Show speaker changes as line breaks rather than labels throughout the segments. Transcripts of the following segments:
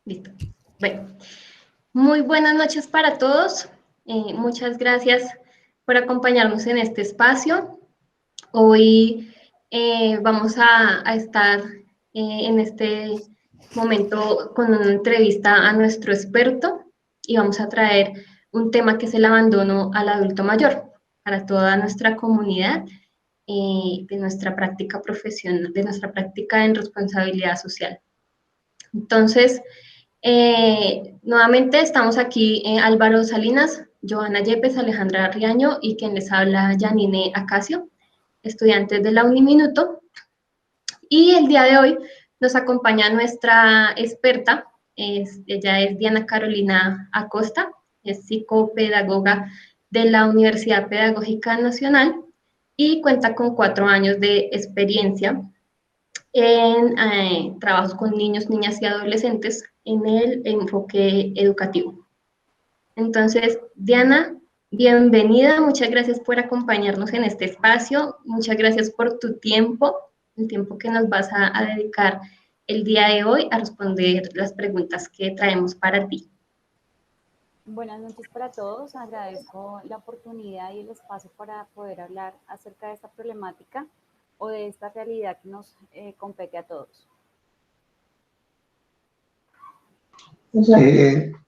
Listo. Bueno, muy buenas noches para todos. Muchas gracias por acompañarnos en este espacio. Hoy vamos a estar en este momento con una entrevista a nuestro experto y vamos a traer un tema que es el abandono al adulto mayor para toda nuestra comunidad de nuestra práctica profesional, de nuestra práctica en responsabilidad social. Entonces, nuevamente estamos aquí Álvaro Salinas, Joana Yepes, Alejandra Riaño y quien les habla Yanine Acacio, estudiantes de la Uniminuto. Y el día de hoy nos acompaña nuestra experta, ella es Diana Carolina Acosta, es psicopedagoga de la Universidad Pedagógica Nacional y cuenta con 4 años de experiencia en trabajos con niños, niñas y adolescentes en el enfoque educativo. Entonces, Diana, bienvenida, muchas gracias por acompañarnos en este espacio, muchas gracias por tu tiempo, el tiempo que nos vas a dedicar el día de hoy a responder las preguntas que traemos para ti.
Buenas noches para todos, agradezco la oportunidad y el espacio para poder hablar acerca de esta problemática o de esta realidad que nos compete a todos.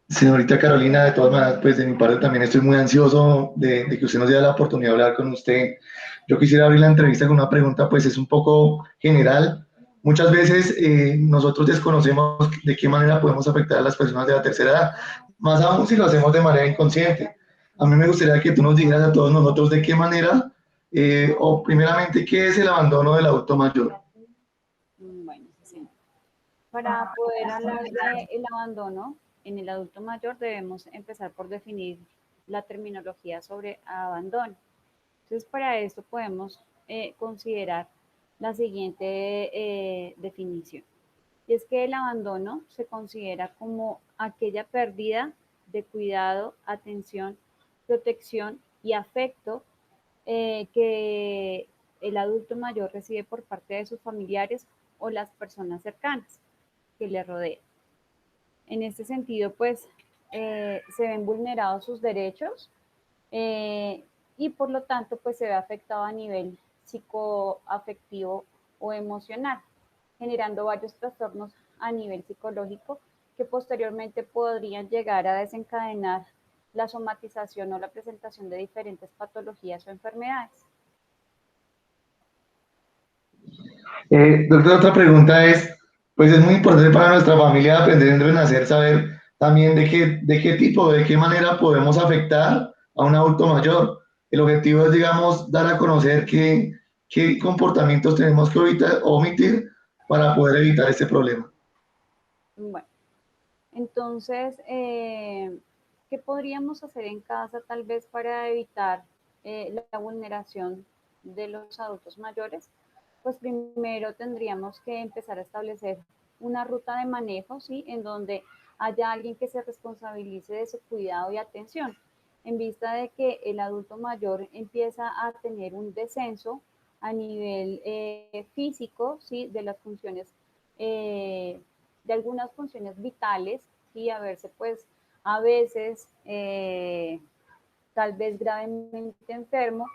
Señorita Carolina, de todas maneras, pues de mi parte también estoy muy ansioso de que usted nos dé la oportunidad de hablar con usted. Yo quisiera abrir la entrevista con una pregunta, pues es un poco general. Muchas veces nosotros desconocemos de qué manera podemos afectar a las personas de la tercera edad, más aún si lo hacemos de manera inconsciente. A mí me gustaría que tú nos dijeras a todos nosotros de qué manera, o primeramente, ¿qué es el abandono del adulto mayor?
Bueno, sí. Para poder hablar del abandono en el adulto mayor debemos empezar por definir la terminología sobre abandono. Entonces, para esto podemos considerar la siguiente definición. Y es que el abandono se considera como aquella pérdida de cuidado, atención, protección y afecto que el adulto mayor recibe por parte de sus familiares o las personas cercanas que le rodean. En este sentido, pues, se ven vulnerados sus derechos y por lo tanto, pues, se ve afectado a nivel psicoafectivo o emocional, generando varios trastornos a nivel psicológico que posteriormente podrían llegar a desencadenar la somatización o la presentación de diferentes patologías o enfermedades.
Doctor, otra pregunta es, pues es muy importante para nuestra familia aprender en Renacer, saber también de qué tipo, de qué manera podemos afectar a un adulto mayor. El objetivo es, digamos, dar a conocer qué comportamientos tenemos que omitir para poder evitar este problema.
Bueno, entonces, ¿qué podríamos hacer en casa tal vez para evitar la vulneración de los adultos mayores? Pues primero tendríamos que empezar a establecer una ruta de manejo, ¿sí? En donde haya alguien que se responsabilice de su cuidado y atención, en vista de que el adulto mayor empieza a tener un descenso a nivel físico, ¿sí? De las funciones, de algunas funciones vitales, ¿sí? A verse pues a veces tal vez gravemente enfermo,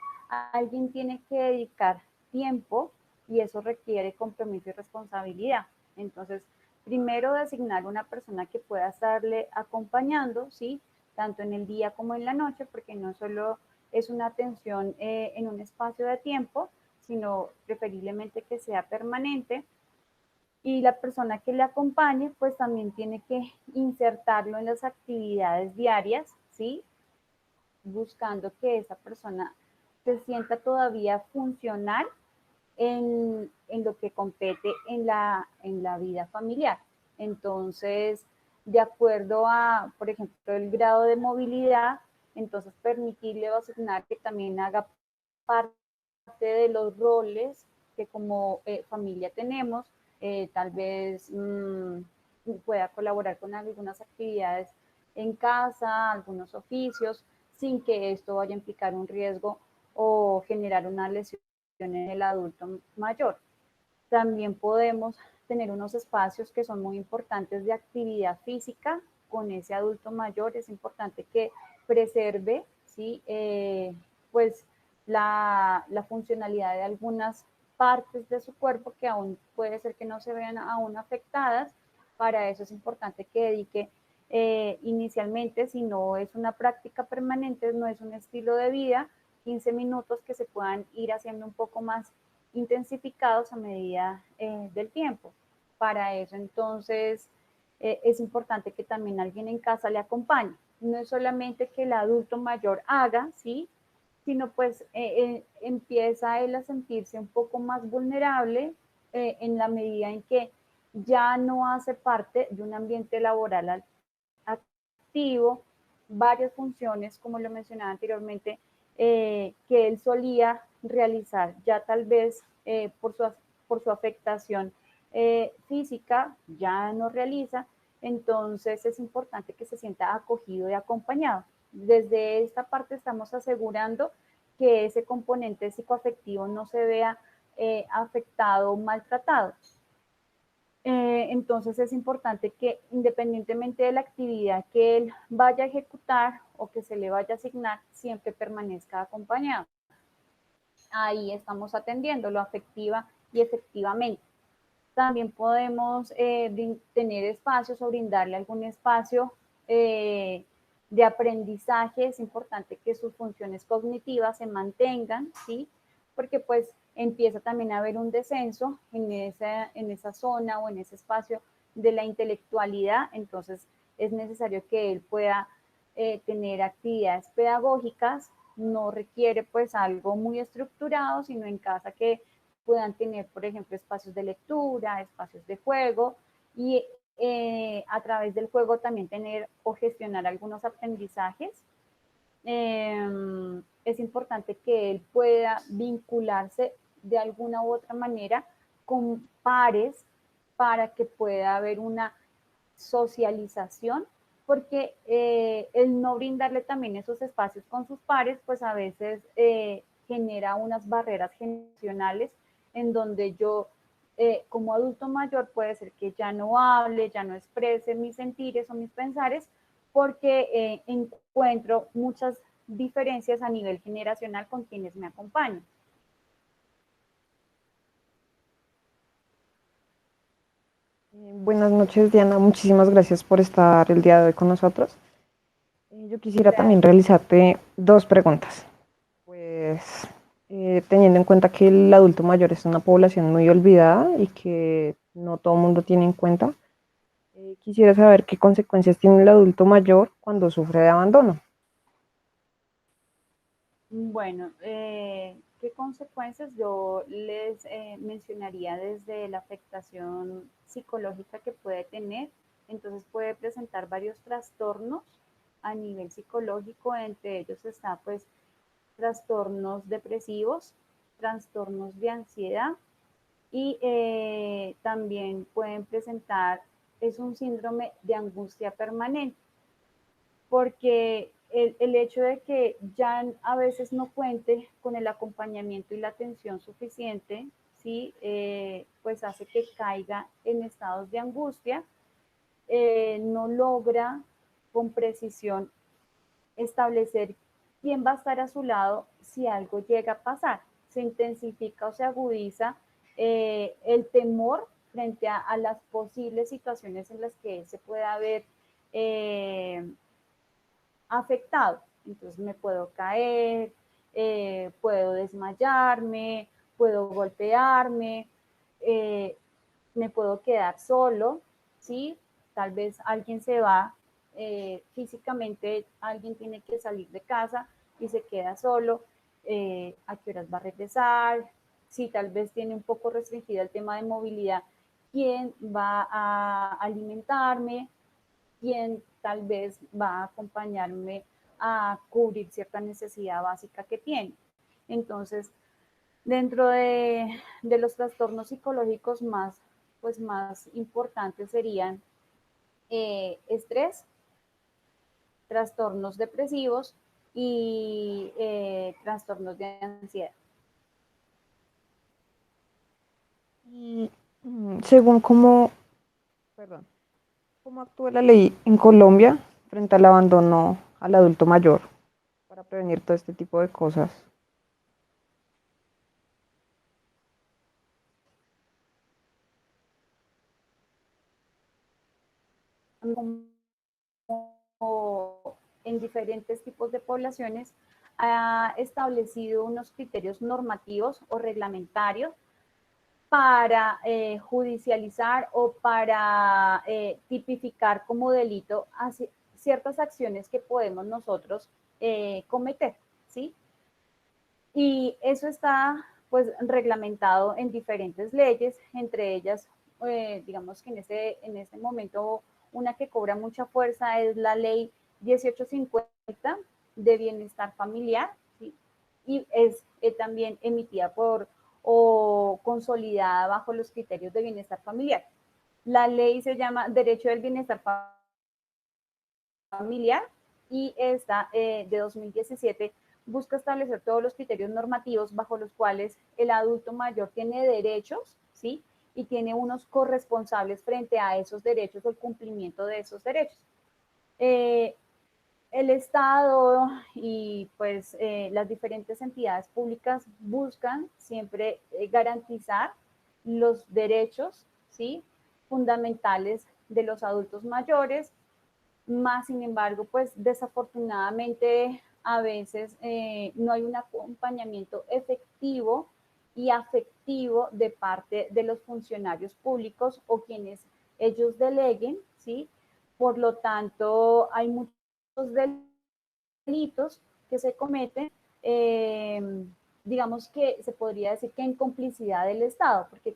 alguien tiene que dedicar tiempo y eso requiere compromiso y responsabilidad. Entonces, primero designar una persona que pueda estarle acompañando, ¿sí? Tanto en el día como en la noche, porque no solo es una atención en un espacio de tiempo, sino preferiblemente que sea permanente. Y la persona que le acompañe, pues también tiene que insertarlo en las actividades diarias, ¿sí? Buscando que esa persona se sienta todavía funcional en lo que compete en la vida familiar. Entonces, de acuerdo a, por ejemplo, el grado de movilidad, entonces permitirle o asignar que también haga parte de los roles que como familia tenemos, tal vez pueda colaborar con algunas actividades en casa, algunos oficios, sin que esto vaya a implicar un riesgo o generar una lesión en el adulto mayor. También podemos tener unos espacios que son muy importantes de actividad física con ese adulto mayor. Es importante que preserve, ¿sí? Pues la funcionalidad de algunas partes de su cuerpo que aún puede ser que no se vean aún afectadas. Para eso es importante que dedique inicialmente, si no es una práctica permanente, no es un estilo de vida, 15 minutos que se puedan ir haciendo un poco más intensificados a medida del tiempo. Para eso, entonces, es importante que también alguien en casa le acompañe. No es solamente que el adulto mayor haga, ¿sí? Sino pues empieza él a sentirse un poco más vulnerable en la medida en que ya no hace parte de un ambiente laboral activo, varias funciones, como lo mencionaba anteriormente, que él solía realizar, ya tal vez por su afectación física, ya no realiza. Entonces es importante que se sienta acogido y acompañado. Desde esta parte estamos asegurando que ese componente psicoafectivo no se vea afectado o maltratado. Entonces es importante que independientemente de la actividad que él vaya a ejecutar o que se le vaya a asignar, siempre permanezca acompañado. Ahí estamos atendiéndolo afectiva y efectivamente. También podemos tener espacios o brindarle algún espacio de aprendizaje. Es importante que sus funciones cognitivas se mantengan, ¿sí? Porque pues empieza también a haber un descenso en esa zona o en ese espacio de la intelectualidad. Entonces es necesario que él pueda tener actividades pedagógicas. No requiere pues algo muy estructurado, sino en casa que puedan tener, por ejemplo, espacios de lectura, espacios de juego y a través del juego también tener o gestionar algunos aprendizajes. Es importante que él pueda vincularse de alguna u otra manera con pares para que pueda haber una socialización, porque el no brindarle también esos espacios con sus pares, pues a veces genera unas barreras generacionales en donde yo como adulto mayor puede ser que ya no hable, ya no exprese mis sentires o mis pensares, porque encuentro muchas diferencias a nivel generacional con quienes me acompañan.
Buenas noches, Diana. Muchísimas gracias por estar el día de hoy con nosotros. Yo quisiera también realizarte dos preguntas. Pues teniendo en cuenta que el adulto mayor es una población muy olvidada y que no todo el mundo tiene en cuenta, quisiera saber qué consecuencias tiene el adulto mayor cuando sufre de abandono.
Bueno, ¿qué consecuencias? Yo les mencionaría desde la afectación psicológica que puede tener. Entonces puede presentar varios trastornos a nivel psicológico, entre ellos está pues trastornos depresivos, trastornos de ansiedad y también pueden presentar, es un síndrome de angustia permanente, porque el hecho de que ya a veces no cuente con el acompañamiento y la atención suficiente, ¿sí? Pues hace que caiga en estados de angustia, no logra con precisión establecer quién va a estar a su lado si algo llega a pasar. Se intensifica o se agudiza el temor frente a las posibles situaciones en las que él se pueda ver afectado. Entonces me puedo caer, puedo desmayarme, puedo golpearme, me puedo quedar solo, ¿sí? Tal vez alguien se va, físicamente alguien tiene que salir de casa y se queda solo, ¿a qué horas va a regresar? Si tal vez tiene un poco restringido el tema de movilidad, ¿quién va a alimentarme? ¿Quién tal vez va a acompañarme a cubrir cierta necesidad básica que tiene? Entonces, dentro de los trastornos psicológicos más, pues más importantes serían estrés, trastornos depresivos y trastornos de ansiedad.
Y según perdón, cómo actúa la ley en Colombia frente al abandono al adulto mayor para prevenir todo este tipo de cosas.
Como en diferentes tipos de poblaciones, ha establecido unos criterios normativos o reglamentarios para judicializar o para tipificar como delito ciertas acciones que podemos nosotros cometer, ¿sí? Y eso está pues reglamentado en diferentes leyes, entre ellas, digamos que en este momento una que cobra mucha fuerza es la ley 1850 de bienestar familiar, ¿sí? Y es también emitida por o consolidada bajo los criterios de bienestar familiar. La ley se llama Derecho del Bienestar Familiar y esta de 2017 busca establecer todos los criterios normativos bajo los cuales el adulto mayor tiene derechos, ¿sí? Y tiene unos corresponsables frente a esos derechos o el cumplimiento de esos derechos. El Estado y pues las diferentes entidades públicas buscan siempre garantizar los derechos, ¿sí? Fundamentales de los adultos mayores, más sin embargo, pues desafortunadamente a veces no hay un acompañamiento efectivo y afectivo de parte de los funcionarios públicos o quienes ellos deleguen, ¿sí? Por lo tanto, hay muchos delitos que se cometen, digamos que se podría decir que en complicidad del Estado, porque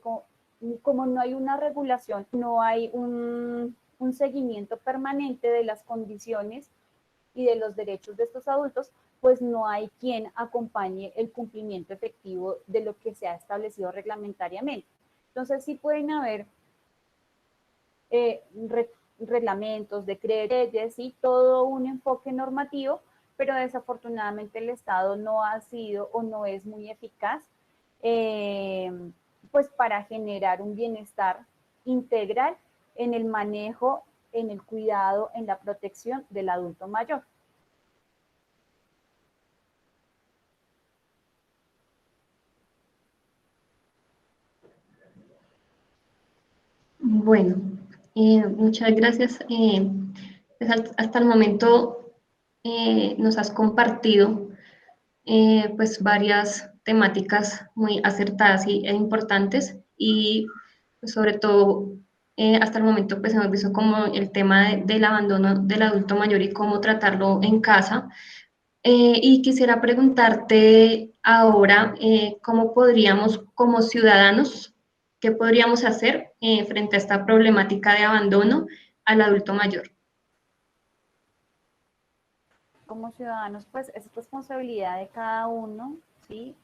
como no hay una regulación, no hay un seguimiento permanente de las condiciones y de los derechos de estos adultos, pues no hay quien acompañe el cumplimiento efectivo de lo que se ha establecido reglamentariamente. Entonces sí pueden haber reglamentos, decretos, leyes y todo un enfoque normativo, pero desafortunadamente el Estado no ha sido o no es muy eficaz pues para generar un bienestar integral en el manejo, en el cuidado, en la protección del adulto mayor.
Bueno, muchas gracias. Pues hasta el momento nos has compartido pues varias temáticas muy acertadas e importantes y pues, sobre todo hasta el momento pues hemos visto como el tema del abandono del adulto mayor y cómo tratarlo en casa. Y quisiera preguntarte ahora cómo podríamos como ciudadanos, qué podríamos hacer frente a esta problemática de abandono al adulto mayor.
Como ciudadanos, pues es responsabilidad de cada uno, ¿sí?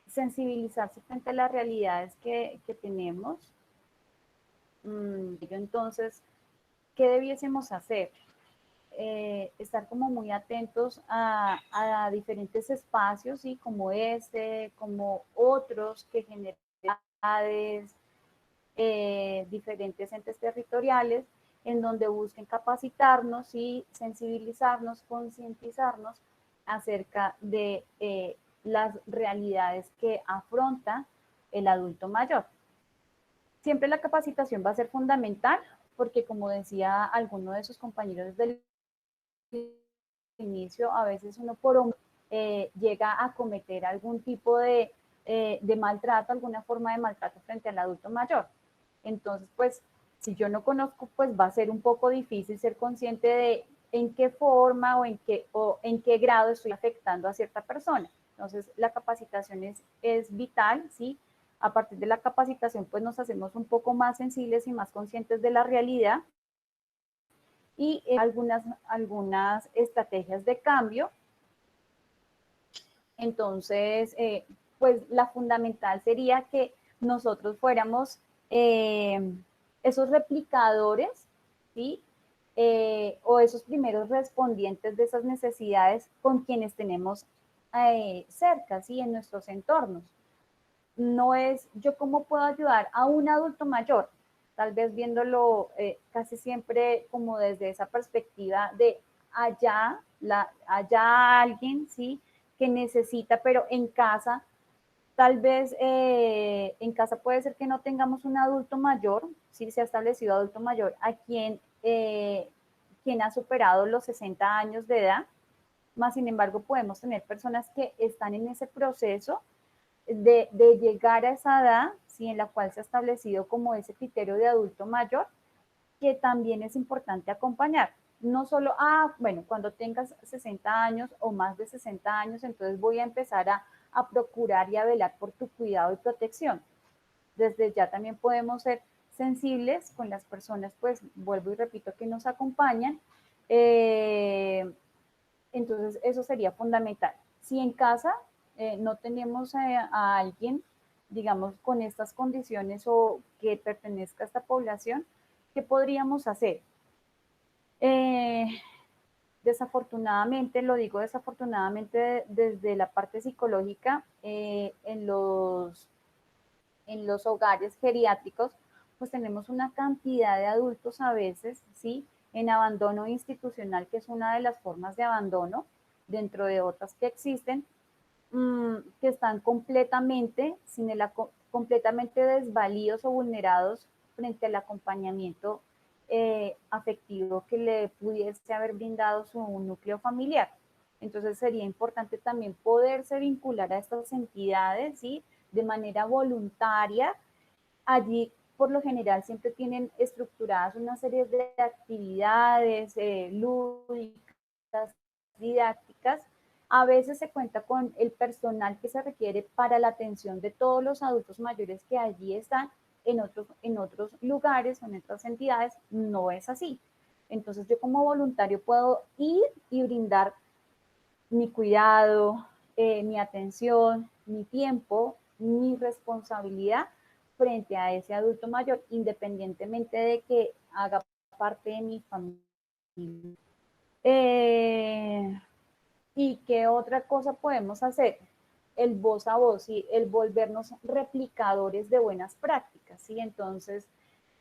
Sensibilizarse frente a las realidades que tenemos. Entonces, ¿qué debiésemos hacer? Estar como muy atentos a diferentes espacios, ¿sí? Como este, como otros que generan diferentes entes territoriales, en donde busquen capacitarnos y sensibilizarnos, concientizarnos acerca de las realidades que afronta el adulto mayor. Siempre la capacitación va a ser fundamental porque, como decía alguno de sus compañeros desde el inicio, a veces uno por llega a cometer algún tipo de maltrato, alguna forma de maltrato frente al adulto mayor. Entonces, pues, si yo no conozco, pues va a ser un poco difícil ser consciente de en qué forma o en qué grado estoy afectando a cierta persona. Entonces, la capacitación es vital, ¿sí? A partir de la capacitación, pues nos hacemos un poco más sensibles y más conscientes de la realidad y algunas estrategias de cambio. Entonces, pues la fundamental sería que nosotros fuéramos esos replicadores, ¿sí? O esos primeros respondientes de esas necesidades con quienes tenemos cerca, ¿sí? En nuestros entornos. no es yo cómo puedo ayudar a un adulto mayor, tal vez viéndolo casi siempre como desde esa perspectiva de allá alguien, ¿sí? Que necesita, pero en casa, tal vez en casa puede ser que no tengamos un adulto mayor, sí se ha establecido adulto mayor, a quien ha superado los 60 años de edad, más sin embargo podemos tener personas que están en ese proceso de llegar a esa edad, ¿sí? En la cual se ha establecido como ese criterio de adulto mayor, que también es importante acompañar. No solo, bueno, cuando tengas 60 años o más de 60 años, entonces voy a empezar a procurar y a velar por tu cuidado y protección. Desde ya también podemos ser sensibles con las personas, pues vuelvo y repito, que nos acompañan. Entonces, eso sería fundamental. Si en casa no tenemos a alguien, digamos, con estas condiciones o que pertenezca a esta población, ¿qué podríamos hacer? Eh, Desafortunadamente, lo digo desafortunadamente desde la parte psicológica, en los hogares geriátricos, pues tenemos una cantidad de adultos a veces, ¿sí? En abandono institucional, que es una de las formas de abandono, dentro de otras que existen, que están completamente, completamente desvalidos o vulnerados frente al acompañamiento afectivo que le pudiese haber brindado su núcleo familiar. Entonces sería importante también poderse vincular a estas entidades, ¿sí? De manera voluntaria. Allí, por lo general, siempre tienen estructuradas una serie de actividades lúdicas, didácticas. A veces se cuenta con el personal que se requiere para la atención de todos los adultos mayores que allí están. En otros lugares o en otras entidades no es así. Entonces yo como voluntario puedo ir y brindar mi cuidado, mi atención, mi tiempo, mi responsabilidad frente a ese adulto mayor, independientemente de que haga parte de mi familia. ¿Y qué otra cosa podemos hacer? El voz a voz, ¿sí? El volvernos replicadores de buenas prácticas, ¿sí? Entonces,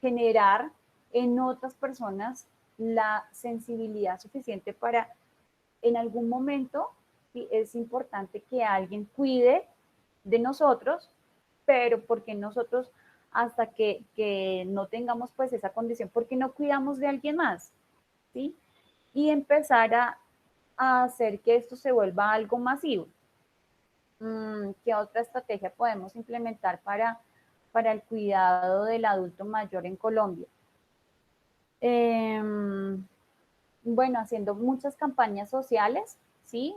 generar en otras personas la sensibilidad suficiente para en algún momento, ¿sí? Es importante que alguien cuide de nosotros, pero porque nosotros hasta que no tengamos pues esa condición, porque no cuidamos de alguien más, ¿sí? Y empezar a hacer que esto se vuelva algo masivo. ¿Qué otra estrategia podemos implementar para el cuidado del adulto mayor en Colombia? Bueno, haciendo muchas campañas sociales, ¿sí?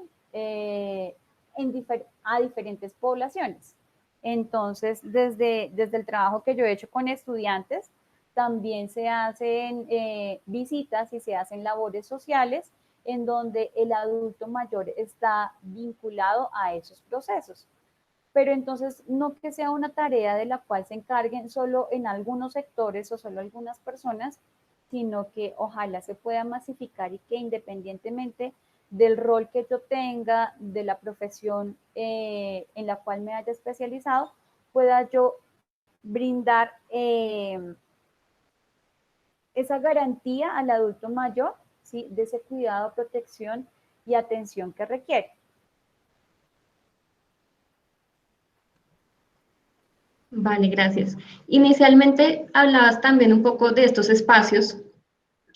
A diferentes poblaciones. Entonces, desde el trabajo que yo he hecho con estudiantes, también se hacen visitas y se hacen labores sociales en donde el adulto mayor está vinculado a esos procesos. Pero entonces no que sea una tarea de la cual se encarguen solo en algunos sectores o solo algunas personas, sino que ojalá se pueda masificar y que independientemente del rol que yo tenga, de la profesión en la cual me haya especializado, pueda yo brindar esa garantía al adulto mayor, ¿sí? De ese cuidado, protección y atención que requiere.
Vale, gracias. Inicialmente hablabas también un poco de estos espacios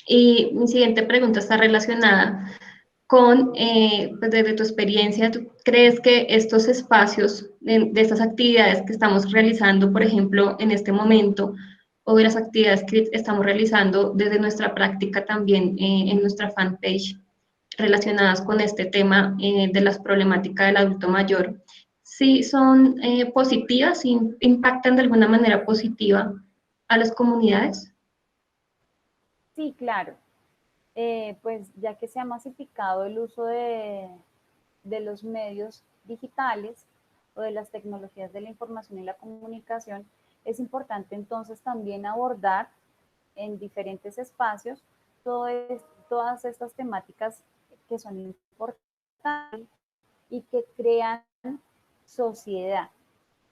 y mi siguiente pregunta está relacionada con, pues desde tu experiencia, ¿tú crees que estos espacios de estas actividades que estamos realizando, por ejemplo, en este momento, o de las actividades que estamos realizando desde nuestra práctica también en nuestra fanpage relacionadas con este tema de las problemáticas del adulto mayor, sí son positivas, sí impactan de alguna manera positiva a las comunidades?
Sí, claro. Pues ya que se ha masificado el uso de los medios digitales o de las tecnologías de la información y la comunicación, es importante entonces también abordar en diferentes espacios todas estas temáticas que son importantes y que crean sociedad.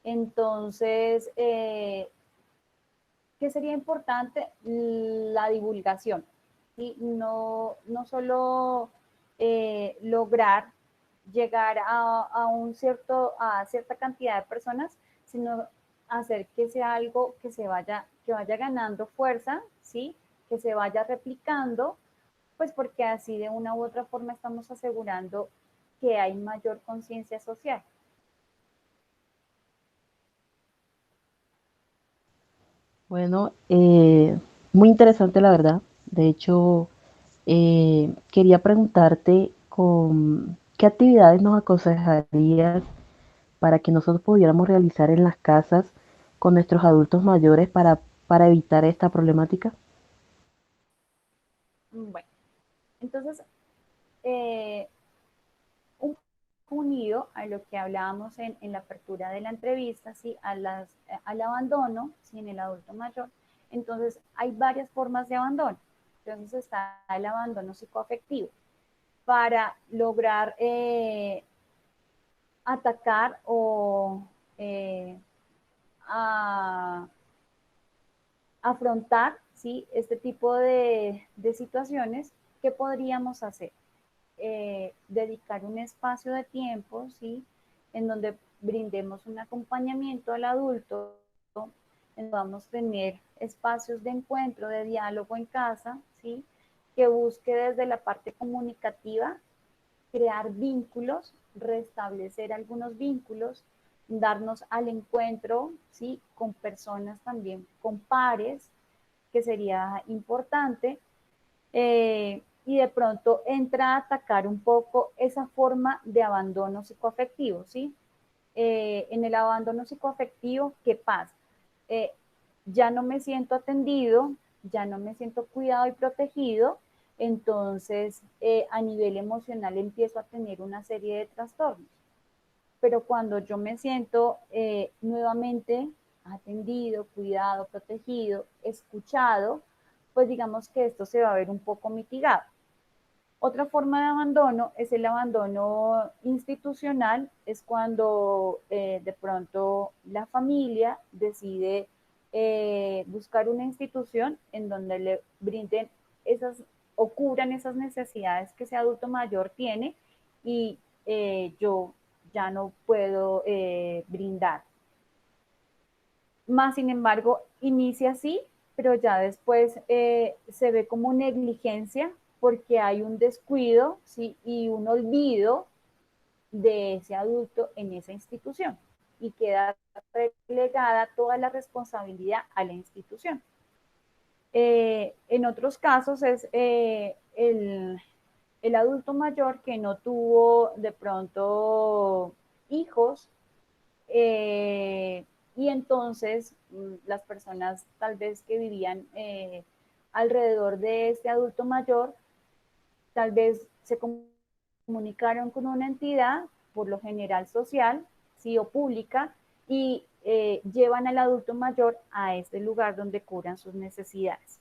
Entonces, ¿qué sería importante? La divulgación, ¿sí? No solo lograr llegar a cierta cantidad de personas, sino hacer que sea algo que vaya ganando fuerza, ¿sí? Que se vaya replicando, pues porque así de una u otra forma estamos asegurando que hay mayor conciencia social.
Bueno, muy interesante la verdad. De hecho, quería preguntarte con qué actividades nos aconsejarías para que nosotros pudiéramos realizar en las casas con nuestros adultos mayores para evitar esta problemática.
Bueno, entonces, eh, un poco unido a lo que hablábamos en la apertura de la entrevista, ¿sí? Al abandono, ¿sí? En el adulto mayor. Entonces, hay varias formas de abandono. Entonces está el abandono psicoafectivo. Para lograr atacar o eh, a, afrontar, ¿sí? Este tipo de situaciones, ¿qué podríamos hacer? Dedicar un espacio de tiempo, ¿sí? En donde brindemos un acompañamiento al adulto, en donde vamos a tener espacios de encuentro, de diálogo en casa, ¿sí? Que busque desde la parte comunicativa crear vínculos, restablecer algunos vínculos, darnos al encuentro, ¿sí? Con personas también, con pares, que sería importante, y de pronto entra a atacar un poco esa forma de abandono psicoafectivo, ¿sí? En el abandono psicoafectivo, ¿qué pasa? Eh, ya no me siento atendido, ya no me siento cuidado y protegido, entonces a nivel emocional empiezo a tener una serie de trastornos. Pero cuando yo me siento nuevamente atendido, cuidado, protegido, escuchado, pues digamos que esto se va a ver un poco mitigado. Otra forma de abandono es el abandono institucional, es cuando de pronto la familia decide buscar una institución en donde le brinden esas o cubran esas necesidades que ese adulto mayor tiene y yo ya no puedo brindar. Más sin embargo, inicia así, pero ya después se ve como negligencia porque hay un descuido, ¿sí? Y un olvido de ese adulto en esa institución y queda relegada toda la responsabilidad a la institución. En otros casos es el adulto mayor que no tuvo de pronto hijos, eh, y entonces las personas tal vez que vivían alrededor de este adulto mayor, tal vez se comunicaron con una entidad, por lo general social, sí, o pública, y llevan al adulto mayor a este lugar donde curan sus necesidades.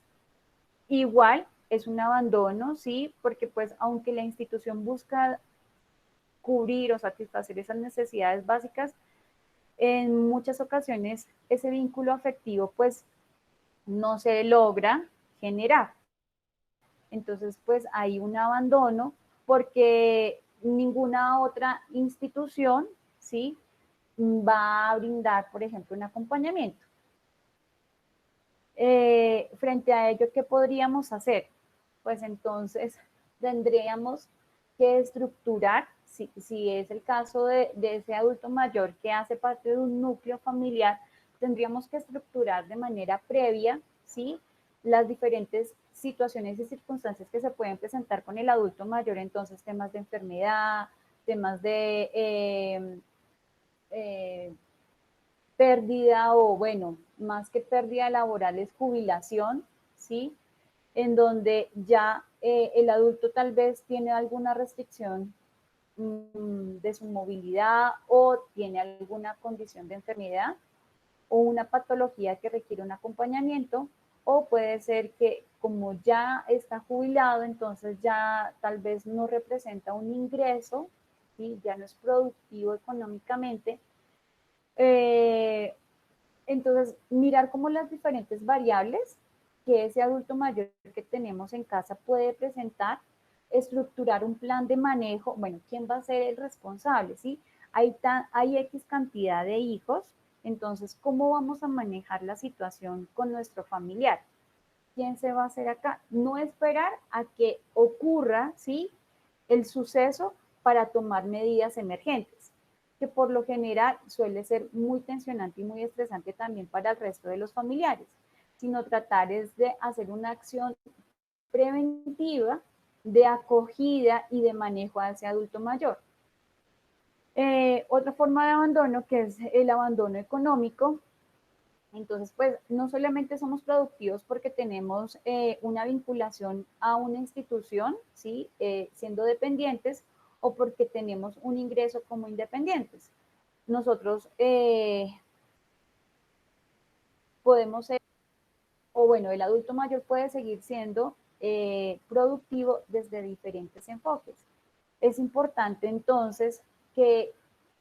Igual es un abandono, sí, porque pues aunque la institución busca cubrir o satisfacer esas necesidades básicas, en muchas ocasiones ese vínculo afectivo pues no se logra generar. Entonces pues hay un abandono porque ninguna otra institución, ¿sí? Va a brindar, por ejemplo, un acompañamiento. Frente a ello, ¿qué podríamos hacer? Pues entonces tendríamos que estructurar, si es el caso de ese adulto mayor que hace parte de un núcleo familiar, tendríamos que estructurar de manera previa, ¿sí? Las diferentes situaciones y circunstancias que se pueden presentar con el adulto mayor, entonces temas de enfermedad, temas de pérdida o bueno, más que pérdida laboral es jubilación, ¿sí? En donde ya el adulto tal vez tiene alguna restricción de su movilidad o tiene alguna condición de enfermedad o una patología que requiere un acompañamiento, o puede ser que como ya está jubilado, entonces ya tal vez no representa un ingreso, ¿sí? Ya no es productivo económicamente, Eh, entonces, mirar como las diferentes variables que ese adulto mayor que tenemos en casa puede presentar, estructurar un plan de manejo, bueno, ¿quién va a ser el responsable? ¿Sí? Hay X cantidad de hijos, entonces, ¿cómo vamos a manejar la situación con nuestro familiar? ¿Quién se va a hacer acá? No esperar a que ocurra, ¿sí?, el suceso para tomar medidas emergentes, que por lo general suele ser muy tensionante y muy estresante también para el resto de los familiares, sino tratar es de hacer una acción preventiva de acogida y de manejo a ese adulto mayor. Otra forma de abandono, que es el abandono económico. Entonces, pues no solamente somos productivos porque tenemos una vinculación a una institución, ¿sí? Siendo dependientes, o porque tenemos un ingreso como independientes. Nosotros podemos ser, o bueno, el adulto mayor puede seguir siendo productivo desde diferentes enfoques. Es importante entonces que,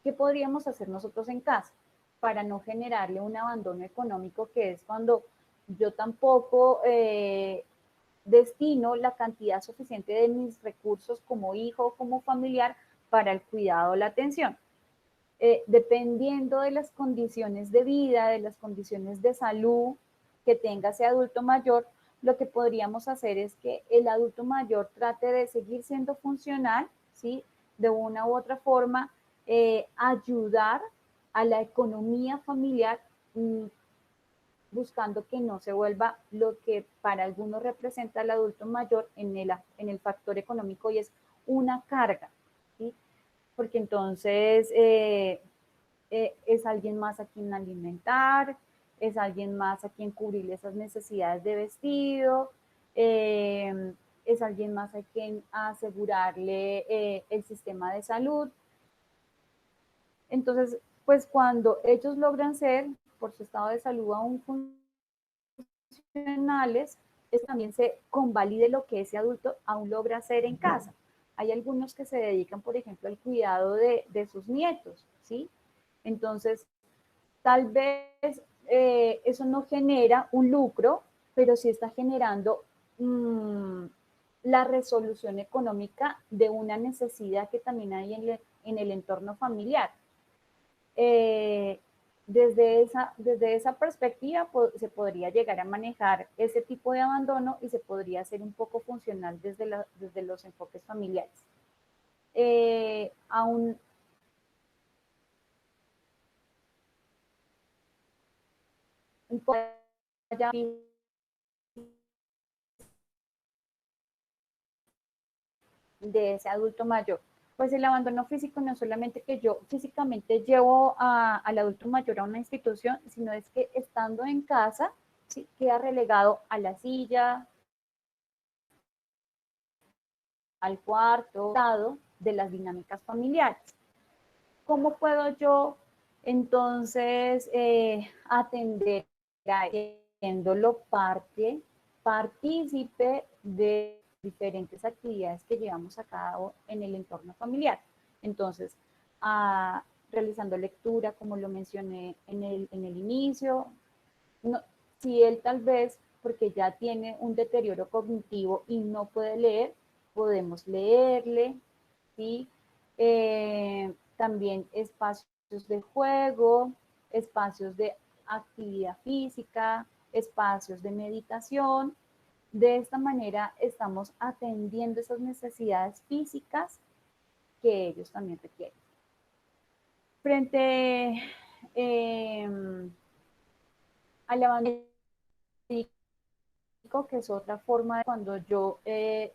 ¿qué podríamos hacer nosotros en casa para no generarle un abandono económico, que es cuando yo tampoco destino la cantidad suficiente de mis recursos como hijo o como familiar para el cuidado o la atención? Dependiendo de las condiciones de vida, de las condiciones de salud que tenga ese adulto mayor, lo que podríamos hacer es que el adulto mayor trate de seguir siendo funcional, ¿sí? De una u otra forma, ayudar a la economía familiar, buscando que no se vuelva lo que para algunos representa el adulto mayor en el factor económico, y es una carga, ¿sí? Porque entonces es alguien más a quien alimentar, es alguien más a quien cubrir esas necesidades de vestido, es alguien más a quien asegurarle el sistema de salud. Entonces, pues cuando ellos logran ser, por su estado de salud, aún funcionales, es también se convalide lo que ese adulto aún logra hacer en casa. Hay algunos que se dedican, por ejemplo, al cuidado de sus nietos, ¿sí? Entonces, tal vez eso no genera un lucro, pero sí está generando la resolución económica de una necesidad que también hay en el entorno familiar. Eh, desde esa perspectiva se podría llegar a manejar ese tipo de abandono y se podría hacer un poco funcional desde los enfoques familiares. Aún un poco de ese adulto mayor. Pues el abandono físico no es solamente que yo físicamente llevo al adulto mayor a una institución, sino es que estando en casa, ¿sí?, queda relegado a la silla, al cuarto, de las dinámicas familiares. ¿Cómo puedo yo entonces atender a siéndolo partícipe de diferentes actividades que llevamos a cabo en el entorno familiar? Entonces, realizando lectura, como lo mencioné en el inicio, no, si él tal vez, porque ya tiene un deterioro cognitivo y no puede leer, podemos leerle, ¿sí? También espacios de juego, espacios de actividad física, espacios de meditación. De esta manera estamos atendiendo esas necesidades físicas que ellos también requieren. Frente al abandono, que es otra forma de cuando yo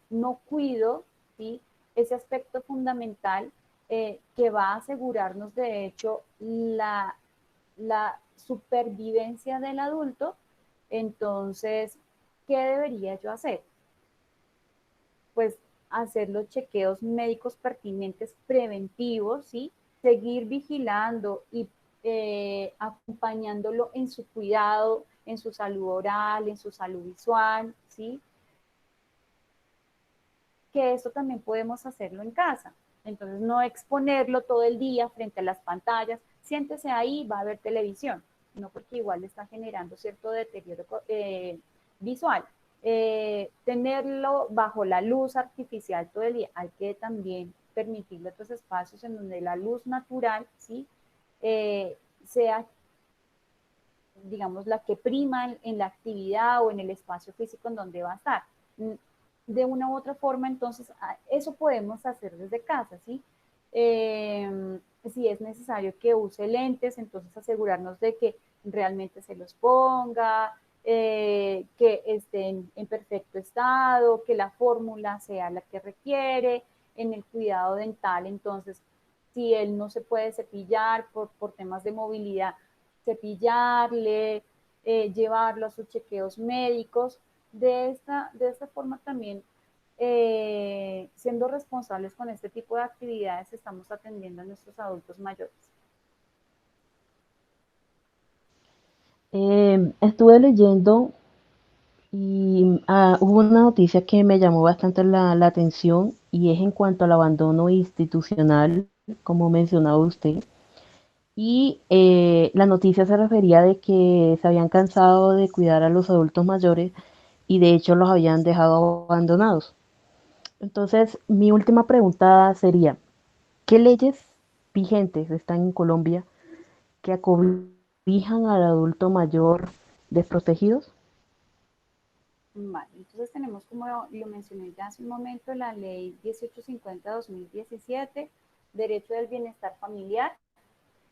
no cuido, ¿sí?, ese aspecto fundamental que va a asegurarnos, de hecho, la supervivencia del adulto. Entonces, ¿qué debería yo hacer? Pues hacer los chequeos médicos pertinentes preventivos, ¿sí? Seguir vigilando y acompañándolo en su cuidado, en su salud oral, en su salud visual, ¿sí? Que esto también podemos hacerlo en casa. Entonces, no exponerlo todo el día frente a las pantallas, siéntese ahí, va a ver televisión, no porque igual está generando cierto deterioro visual. Tenerlo bajo la luz artificial todo el día, hay que también permitirle otros espacios en donde la luz natural, ¿sí? Sea, digamos, la que prima en la actividad o en el espacio físico en donde va a estar. De una u otra forma, entonces, eso podemos hacer desde casa, ¿sí? Si es necesario que use lentes, entonces asegurarnos de que realmente se los ponga, que estén en perfecto estado, que la fórmula sea la que requiere. En el cuidado dental, entonces, si él no se puede cepillar por temas de movilidad, cepillarle, llevarlo a sus chequeos médicos. De esta forma también, siendo responsables con este tipo de actividades, estamos atendiendo a nuestros adultos mayores.
Estuve leyendo y hubo una noticia que me llamó bastante la atención y es en cuanto al abandono institucional, como mencionaba usted. Y la noticia se refería de que se habían cansado de cuidar a los adultos mayores y de hecho los habían dejado abandonados. Entonces, mi última pregunta sería, ¿qué leyes vigentes están en Colombia que acobijan al adulto mayor desprotegidos?
Vale, entonces tenemos, como lo mencioné ya hace un momento, la ley 1850-2017, Derecho del Bienestar Familiar,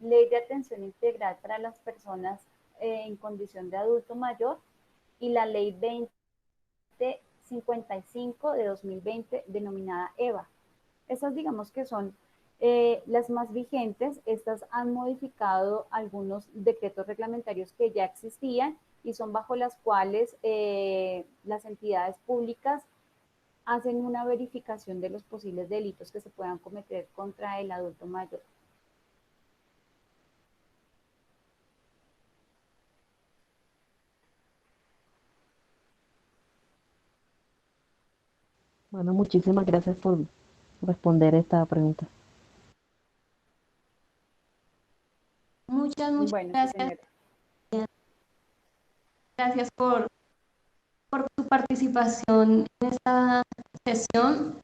Ley de Atención Integral para las Personas en condición de adulto mayor y la Ley 2055 de 2020 denominada EVA. Estas digamos que son las más vigentes. Estas han modificado algunos decretos reglamentarios que ya existían y son bajo las cuales las entidades públicas hacen una verificación de los posibles delitos que se puedan cometer contra el adulto mayor.
Bueno, muchísimas gracias por responder esta pregunta.
Muchas
Bueno, sí,
gracias.
señora.
Gracias por tu participación en esta sesión,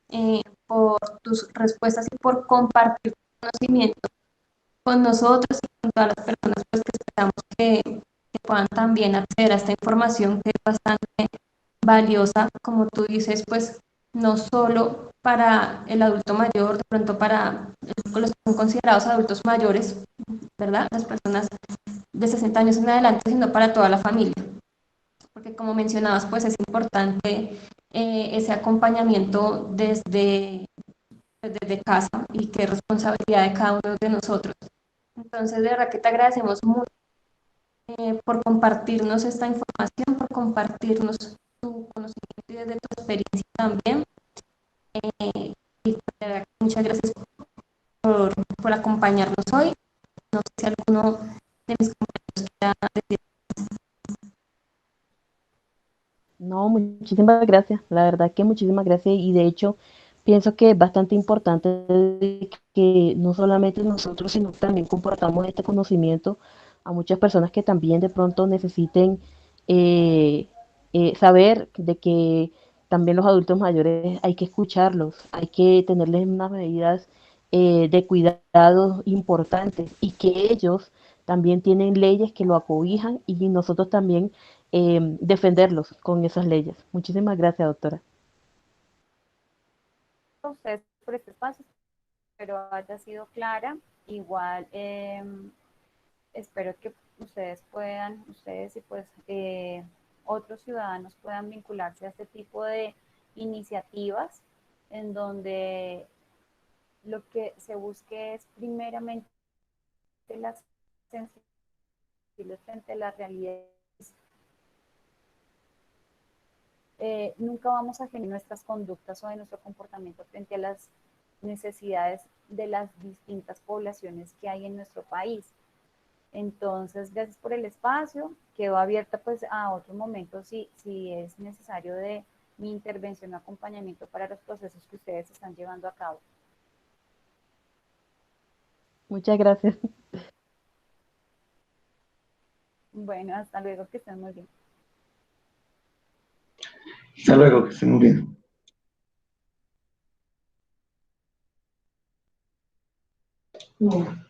por tus respuestas y por compartir tu conocimiento con nosotros y con todas las personas pues, que esperamos que puedan también acceder a esta información que es bastante valiosa, como tú dices, pues no solo para el adulto mayor, de pronto para los que son considerados adultos mayores, ¿verdad? Las personas de 60 años en adelante, sino para toda la familia. Porque como mencionabas, pues es importante ese acompañamiento desde casa y que es responsabilidad de cada uno de nosotros. Entonces, de verdad que te agradecemos mucho por compartirnos esta información, por compartirnos tu conocimiento y desde tu experiencia también. Y de verdad, muchas gracias por acompañarnos hoy. No sé si alguno de mis compañeros quiera decir.
No, muchísimas gracias. La verdad que muchísimas gracias y de hecho pienso que es bastante importante que no solamente nosotros, sino también compartamos este conocimiento a muchas personas que también de pronto necesiten eh, saber de que también los adultos mayores hay que escucharlos, hay que tenerles unas medidas de cuidado importantes y que ellos también tienen leyes que lo acobijan y nosotros también defenderlos con esas leyes. Muchísimas gracias, doctora.
A ustedes por este espacio, espero haya sido clara. Igual, espero que ustedes y pues otros ciudadanos puedan vincularse a este tipo de iniciativas en donde lo que se busque es primeramente la sensibilidad frente a la realidad. Nunca vamos a generar nuestras conductas o de nuestro comportamiento frente a las necesidades de las distintas poblaciones que hay en nuestro país. Entonces, gracias por el espacio. Quedo abierta pues a otro momento si es necesario de mi intervención o acompañamiento para los procesos que ustedes están llevando a cabo.
Muchas gracias.
Bueno, hasta luego, que estén muy bien.
Hasta luego, que estén muy bien.
Bueno.